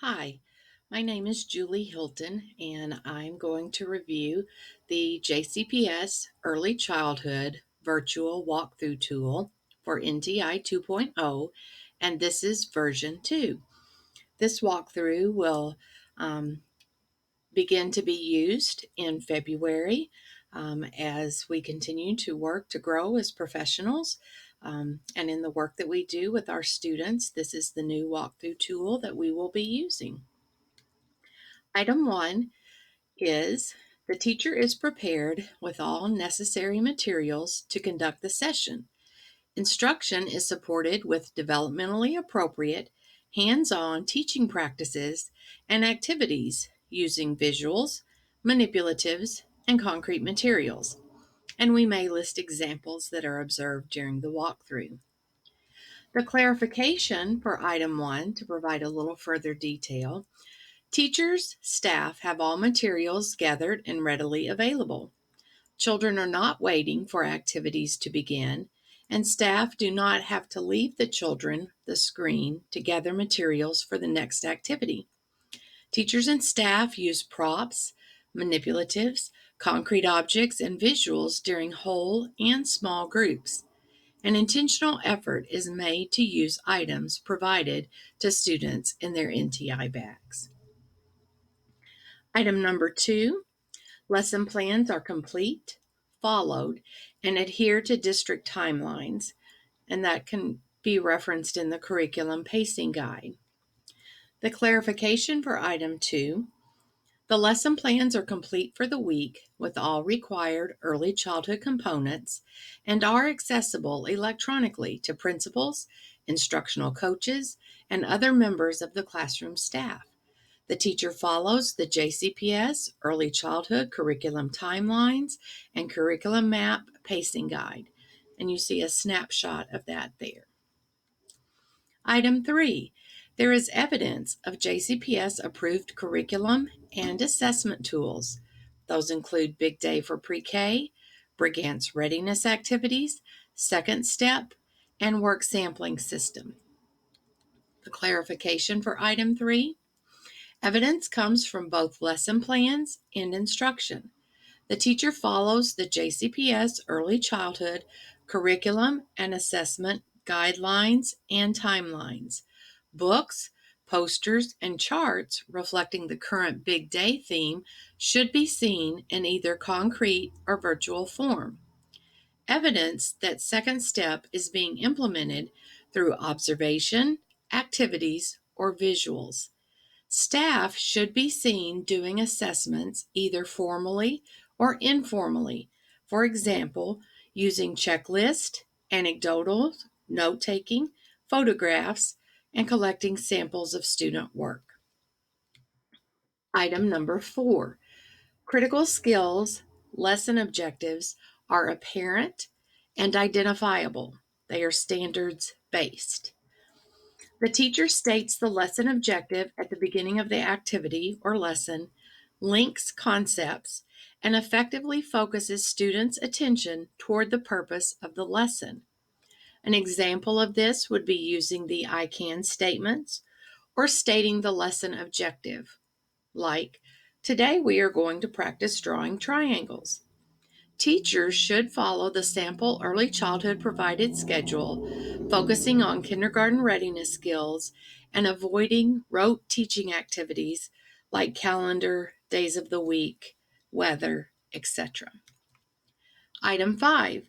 Hi, my name is Julie Hilton, and I'm going to review the JCPS Early Childhood Virtual Walkthrough Tool for NTI 2.0, and this is version 2. This walkthrough will um, begin to be used in February as we continue to work to grow as professionals. And in the work that we do with our students, this is the new walkthrough tool that we will be using. Item 1 is the teacher is prepared with all necessary materials to conduct the session. Instruction is supported with developmentally appropriate, hands-on teaching practices and activities using visuals, manipulatives, and concrete materials. And we may list examples that are observed during the walkthrough. The clarification for item 1 to provide a little further detail. Teachers, staff have all materials gathered and readily available. Children are not waiting for activities to begin, and staff do not have to leave the children the screen to gather materials for the next activity. Teachers and staff use props, manipulatives, concrete objects, and visuals during whole and small groups. An intentional effort is made to use items provided to students in their NTI bags. Item number 2, lesson plans are complete, followed, and adhere to district timelines, and that can be referenced in the curriculum pacing guide. The clarification for item 2, the lesson plans are complete for the week with all required early childhood components and are accessible electronically to principals, instructional coaches, and other members of the classroom staff. The teacher follows the JCPS Early Childhood Curriculum Timelines and Curriculum Map Pacing Guide, and you see a snapshot of that there. Item 3, there is evidence of JCPS approved curriculum and assessment tools. Those include Big Day for Pre-K, Brigance Readiness Activities, Second Step, and Work Sampling System. The clarification for item 3, evidence comes from both lesson plans and instruction. The teacher follows the JCPS Early Childhood Curriculum and Assessment guidelines and timelines. Books, posters, and charts reflecting the current Big Day theme should be seen in either concrete or virtual form. Evidence that Second Step is being implemented through observation, activities, or visuals. Staff should be seen doing assessments either formally or informally, for example, using checklists, anecdotal note taking, photographs, and collecting samples of student work. Item number 4, critical skills, lesson objectives are apparent and identifiable. They are standards based. The teacher states the lesson objective at the beginning of the activity or lesson, links concepts, and effectively focuses students' attention toward the purpose of the lesson. An example of this would be using the I can statements or stating the lesson objective, like, today we are going to practice drawing triangles. Teachers should follow the sample early childhood provided schedule, focusing on kindergarten readiness skills and avoiding rote teaching activities like calendar, days of the week, weather, etc. Item 5,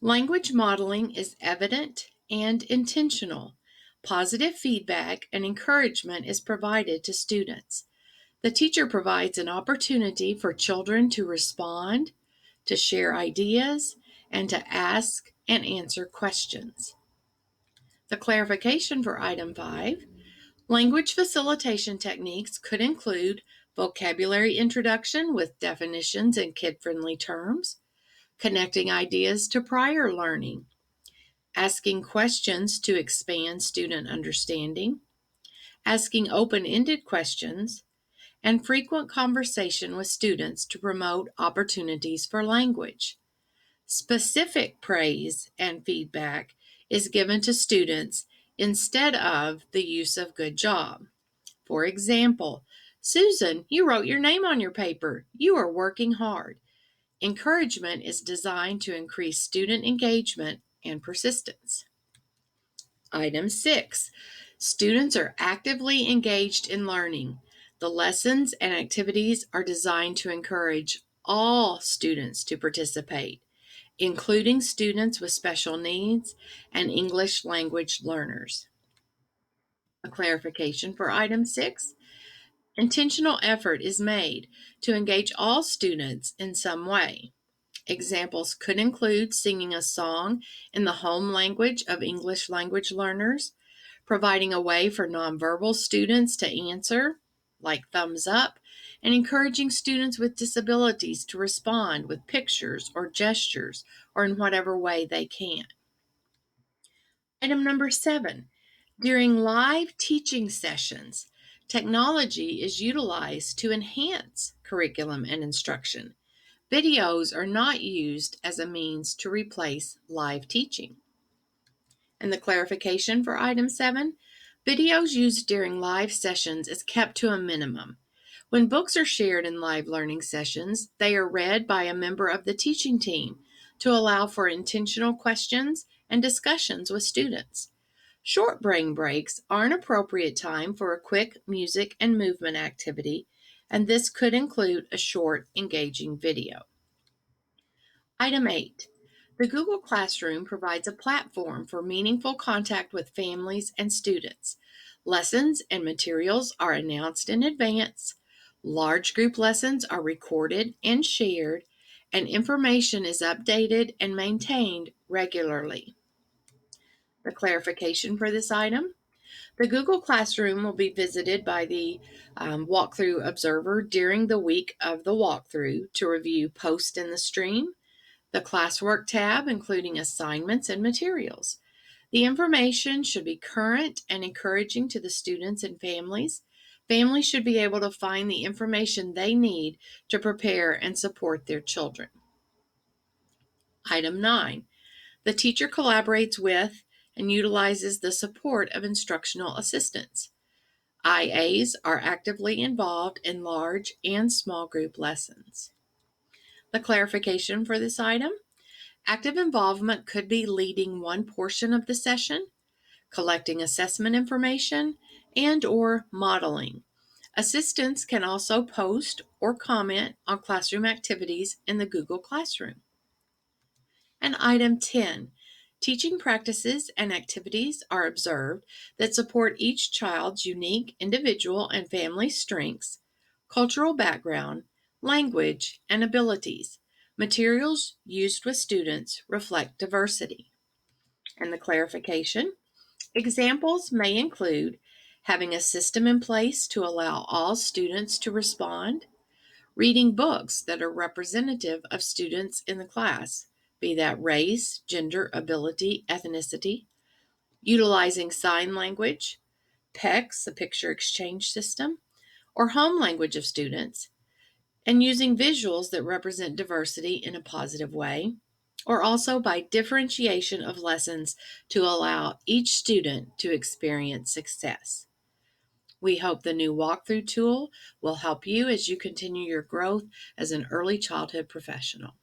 language modeling is evident and intentional. Positive feedback and encouragement is provided to students. The teacher provides an opportunity for children to respond, to share ideas, and to ask and answer questions. The clarification for item 5, language facilitation techniques could include vocabulary introduction with definitions and kid-friendly terms, connecting ideas to prior learning, asking questions to expand student understanding, asking open-ended questions, and frequent conversation with students to promote opportunities for language. Specific praise and feedback is given to students instead of the use of good job. For example, Susan, you wrote your name on your paper. You are working hard. Encouragement is designed to increase student engagement and persistence. Item 6. Students are actively engaged in learning. The lessons and activities are designed to encourage all students to participate, including students with special needs and English language learners. A clarification for item 6. Intentional effort is made to engage all students in some way. Examples could include singing a song in the home language of English language learners, providing a way for nonverbal students to answer, like thumbs up, and encouraging students with disabilities to respond with pictures or gestures or in whatever way they can. Item number 7. During live teaching sessions, technology is utilized to enhance curriculum and instruction. Videos are not used as a means to replace live teaching. And the clarification for item 7, videos used during live sessions is kept to a minimum. When books are shared in live learning sessions, they are read by a member of the teaching team to allow for intentional questions and discussions with students. Short brain breaks are an appropriate time for a quick music and movement activity, and this could include a short, engaging video. Item 8. The Google Classroom provides a platform for meaningful contact with families and students. Lessons and materials are announced in advance. Large group lessons are recorded and shared, and information is updated and maintained regularly. The clarification for this item: the Google Classroom will be visited by the walkthrough observer during the week of the walkthrough to review posts in the stream, the classwork tab, including assignments and materials. The information should be current and encouraging to the students and families. Families should be able to find the information they need to prepare and support their children. Item 9. The teacher collaborates with and utilizes the support of instructional assistants. IAs are actively involved in large and small group lessons. The clarification for this item: active involvement could be leading one portion of the session, collecting assessment information, and/or modeling. Assistants can also post or comment on classroom activities in the Google Classroom. And item 10. Teaching practices and activities are observed that support each child's unique individual and family strengths, cultural background, language, and abilities. Materials used with students reflect diversity. And the clarification: examples may include having a system in place to allow all students to respond, reading books that are representative of students in the class, be that race, gender, ability, ethnicity, utilizing sign language, PECS, the picture exchange system, or home language of students, and using visuals that represent diversity in a positive way, or also by differentiation of lessons to allow each student to experience success. We hope the new walkthrough tool will help you as you continue your growth as an early childhood professional.